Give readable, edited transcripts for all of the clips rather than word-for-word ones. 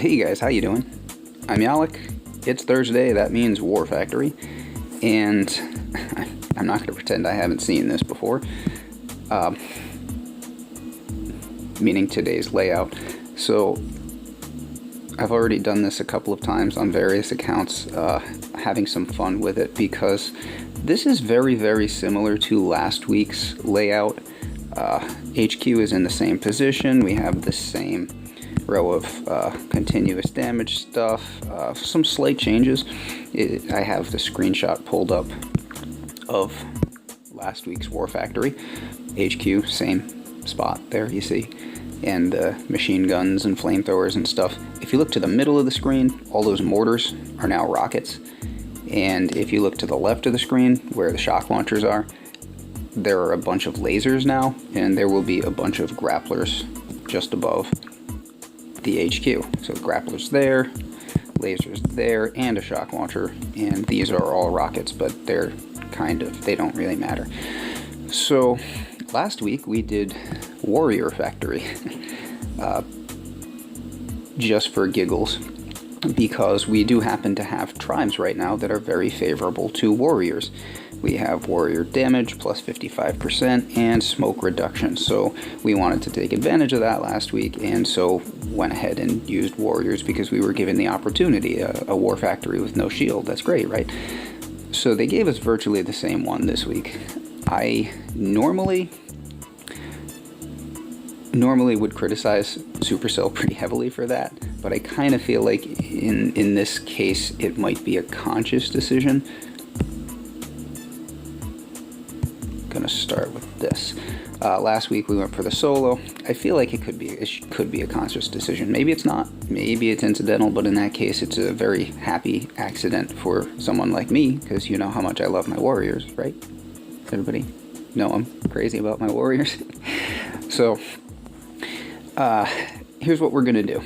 Hey guys, how you doing? I'm Yalik. It's Thursday, that means War Factory, and I'm not going to pretend I haven't seen this before, meaning today's layout. So I've already done this a couple of times on various accounts, having some fun with it, because this is very, very similar to last week's layout. HQ is in the same position, we have the same row of continuous damage stuff, some slight changes. I have the screenshot pulled up of last week's War Factory. HQ, same spot there, you see, and machine guns and flamethrowers and stuff. If you look to the middle of the screen, all those mortars are now rockets, and if you look to the left of the screen where the shock launchers are, there are a bunch of lasers now, and there will be a bunch of grapplers just above the HQ. So grapplers there, lasers there, and a shock launcher, and these are all rockets, but they're they don't really matter. So last week we did Warrior Factory, just for giggles, because we do happen to have tribes right now that are very favorable to warriors. We have warrior damage plus 55% and smoke reduction, so we wanted to take advantage of that last week, and so went ahead and used warriors because we were given the opportunity. A War Factory with no shield, that's great, right? So they gave us virtually the same one this week. I normally would criticize Supercell pretty heavily for that, but I kind of feel like in this case it might be a conscious decision. Gonna start with this. Last week we went for the solo. I feel like it could be a conscious decision. Maybe it's not. Maybe it's incidental, but in that case it's a very happy accident for someone like me, because you know how much I love my warriors, right? Everybody know I'm crazy about my warriors. So here's what we're gonna do.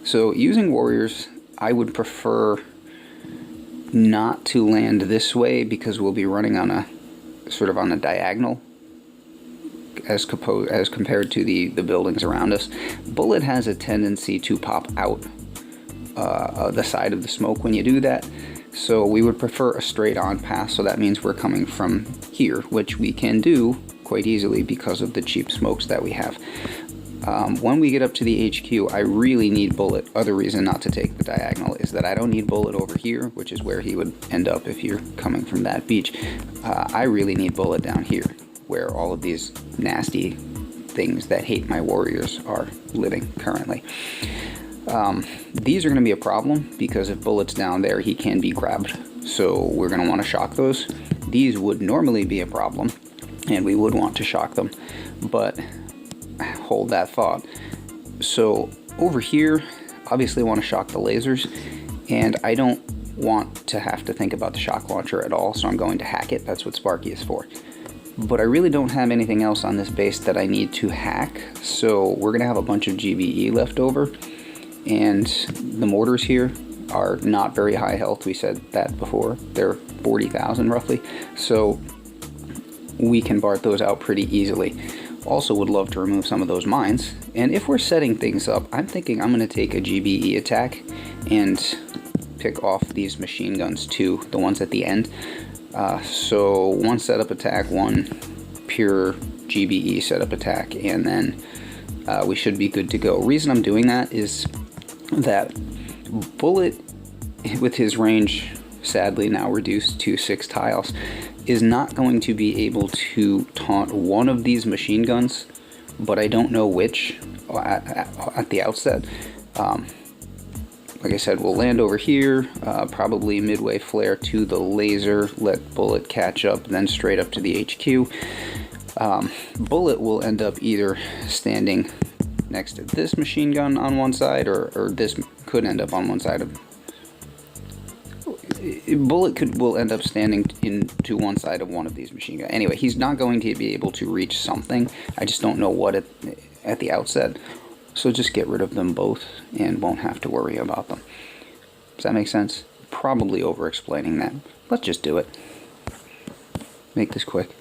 So using warriors, I would prefer not to land this way, because we'll be running on a sort of on a diagonal as compared to the buildings around us. Bullet has a tendency to pop out the side of the smoke when you do that, so we would prefer a straight on path. So that means we're coming from here, which we can do quite easily because of the cheap smokes that we have. When we get up to the HQ, I really need Bullet. Other reason not to take the diagonal is that I don't need Bullet over here, which is where he would end up if you're coming from that beach. I really need Bullet down here, where all of these nasty things that hate my warriors are living currently. These are going to be a problem, because if Bullet's down there, he can be grabbed. So we're going to want to shock those. These would normally be a problem, and we would want to shock them, but hold that thought. So over here, obviously I want to shock the lasers, and I don't want to have to think about the shock launcher at all, so I'm going to hack it. That's what Sparky is for. But I really don't have anything else on this base that I need to hack, so we're going to have a bunch of GBE left over, and the mortars here are not very high health. We said that before. They're 40,000 roughly, so we can BART those out pretty easily. Also would love to remove some of those mines, and if we're setting things up, I'm thinking I'm going to take a GBE attack and pick off these machine guns too, the ones at the end. So one setup attack, one pure GBE setup attack, and then we should be good to go. Reason I'm doing that is that Bullet, with his range sadly now reduced to 6 tiles, is not going to be able to taunt one of these machine guns, but I don't know which at the outset. Like I said, we'll land over here, probably midway flare to the laser, let Bullet catch up, then straight up to the HQ. Bullet will end up either standing next to this machine gun on one side, or this could end up on one side of Bullet will end up standing to one side of one of these machine guns. Anyway, he's not going to be able to reach something. I just don't know what at the outset. So just get rid of them both and won't have to worry about them. Does that make sense? Probably over-explaining that. Let's just do it. Make this quick.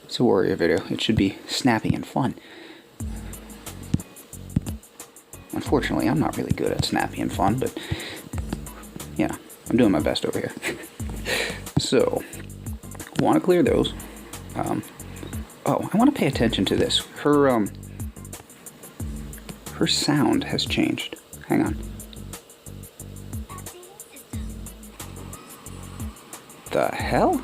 It's a warrior video. It should be snappy and fun. Unfortunately, I'm not really good at snappy and fun, but, you know, I'm doing my best over here. So, want to clear those. Oh, I want to pay attention to this. Her sound has changed. Hang on. The hell?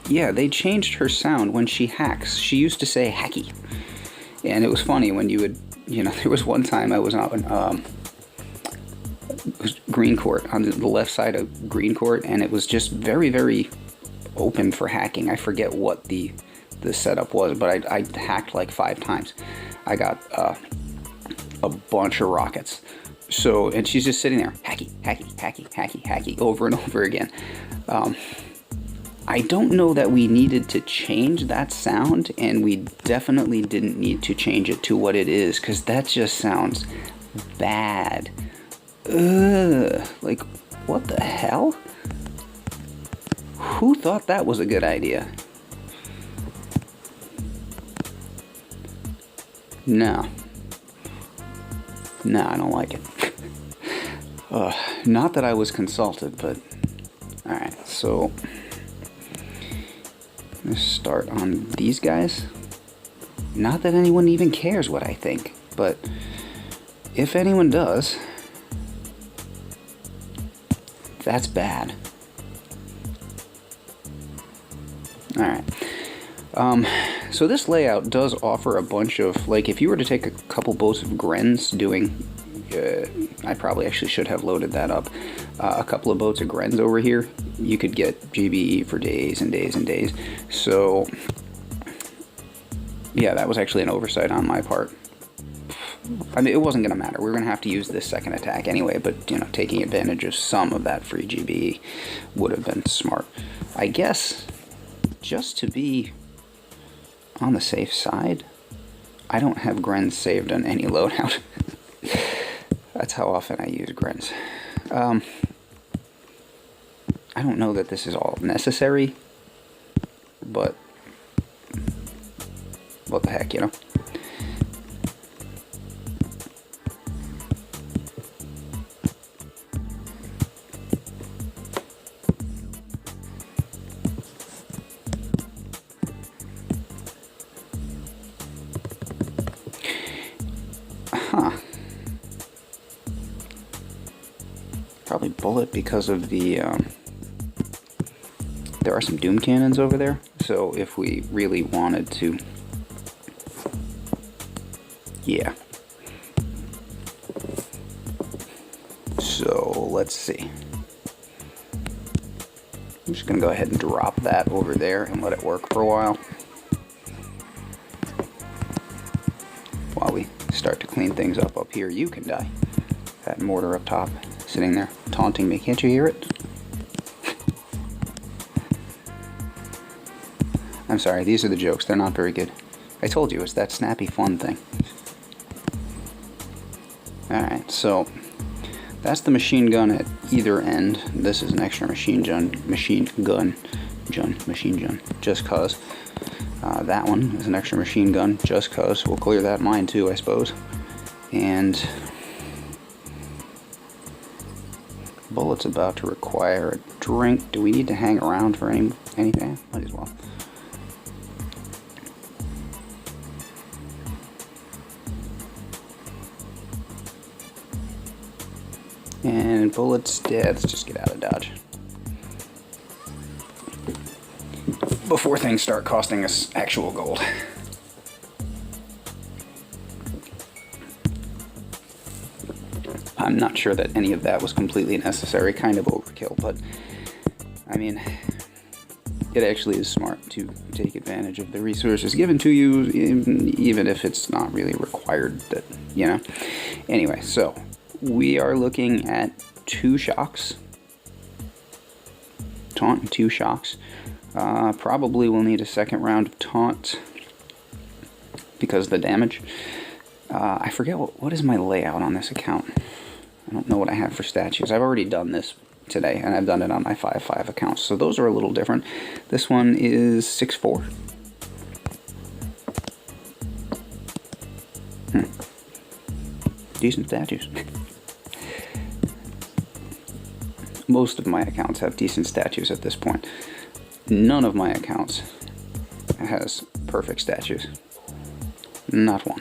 Yeah, they changed her sound when she hacks. She used to say hacky. And it was funny when you would, you know, there was one time I was on Green Court, on the left side of Green Court, and it was just very, very open for hacking. I forget what the setup was, but I hacked like 5 times. I got a bunch of rockets. So, and she's just sitting there, hacky, hacky, hacky, hacky, hacky, over and over again. I don't know that we needed to change that sound, and we definitely didn't need to change it to what it is, because that just sounds bad. Ugh, like, what the hell? Who thought that was a good idea? No. No, I don't like it. Not that I was consulted, but... Alright, so... Let's start on these guys. Not that anyone even cares what I think, but... if anyone does... that's bad. Alright. So this layout does offer a bunch of, like, if you were to take a couple boats of Grens doing, I probably actually should have loaded that up, a couple of boats of Grens over here, you could get GBE for days and days and days. So, yeah, that was actually an oversight on my part. I mean, it wasn't going to matter. We were going to have to use this second attack anyway, but, you know, taking advantage of some of that free GBE would have been smart. I guess, just to be on the safe side, I don't have Grens saved on any loadout. That's how often I use Grens. I don't know that this is all necessary, but what the heck, you know? Probably bullet because of the, there are some doom cannons over there, so if we really wanted to, yeah. So, let's see. I'm just going to go ahead and drop that over there and let it work for a while. While we start to clean things up here, you can die. That mortar up top, sitting there, taunting me. Can't you hear it? I'm sorry, these are the jokes. They're not very good. I told you, it's that snappy fun thing. Alright, so that's the machine gun at either end. This is an extra machine gun, just cause. That one is an extra machine gun, just cause. We'll clear that mine too, I suppose. And bullet's about to require a drink. Do we need to hang around for anything? Might as well. And bullet's dead. Let's just get out of Dodge before things start costing us actual gold. I'm not sure that any of that was completely necessary, kind of overkill, but I mean, it actually is smart to take advantage of the resources given to you, even if it's not really required, that, you know. Anyway, so we are looking at 2 shocks, taunt and 2 shocks. Probably we'll need a second round of taunt because of the damage. I forget what is my layout on this account. I don't know what I have for statues. I've already done this today, and I've done it on my 5.5 accounts, so those are a little different. This one is 6.4. decent statues. Most of my accounts have decent statues at this point. None of my accounts has perfect statues. Not one.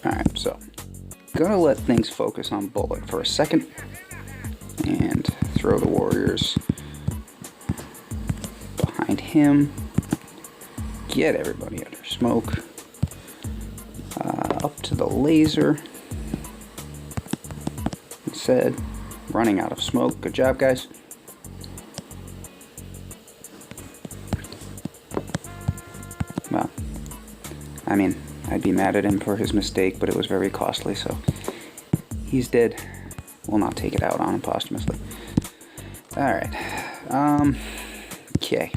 Alright, so gonna let things focus on Bullet for a second and throw the warriors behind him. Get everybody under smoke. Up to the laser. Said, running out of smoke. Good job, guys. Well, I mean, I'd be mad at him for his mistake, but it was very costly, so he's dead. We'll not take it out on him posthumously. Alright. Okay.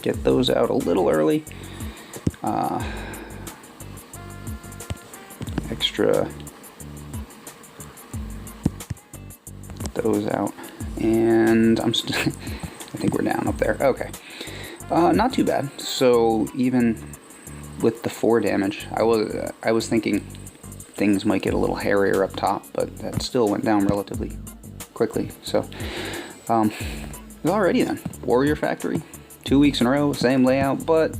Get those out a little early. Extra those out, and I think we're down up there. Okay, not too bad. So even with the 4 damage, I was thinking things might get a little hairier up top, but that still went down relatively quickly. So alrighty then, Warrior Factory, 2 weeks in a row, same layout, but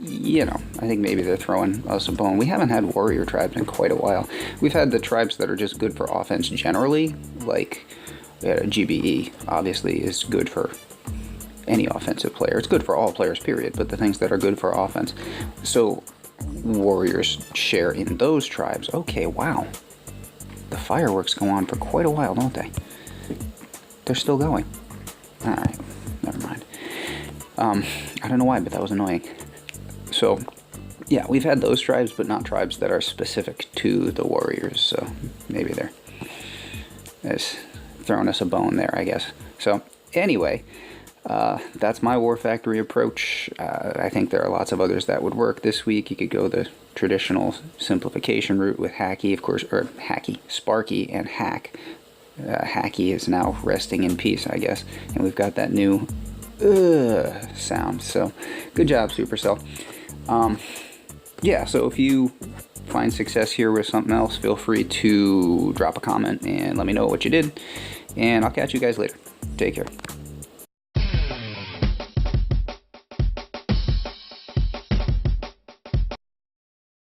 you know, I think maybe they're throwing us a bone. We haven't had warrior tribes in quite a while. We've had the tribes that are just good for offense generally, like GBE obviously is good for any offensive player. It's good for all players, period, but the things that are good for offense. So warriors share in those tribes. Okay, wow. The fireworks go on for quite a while, don't they? They're still going. Alright, never mind. I don't know why, but that was annoying. So, yeah, we've had those tribes, but not tribes that are specific to the warriors, so maybe they're throwing us a bone there, I guess. So, anyway, that's my War Factory approach. I think there are lots of others that would work this week. You could go the traditional simplification route with Hacky, of course, or Hacky, Sparky, and Hack. Hacky is now resting in peace, I guess, and we've got that new sound. So, good job, Supercell. Yeah, so if you find success here with something else, feel free to drop a comment and let me know what you did, and I'll catch you guys later. Take care.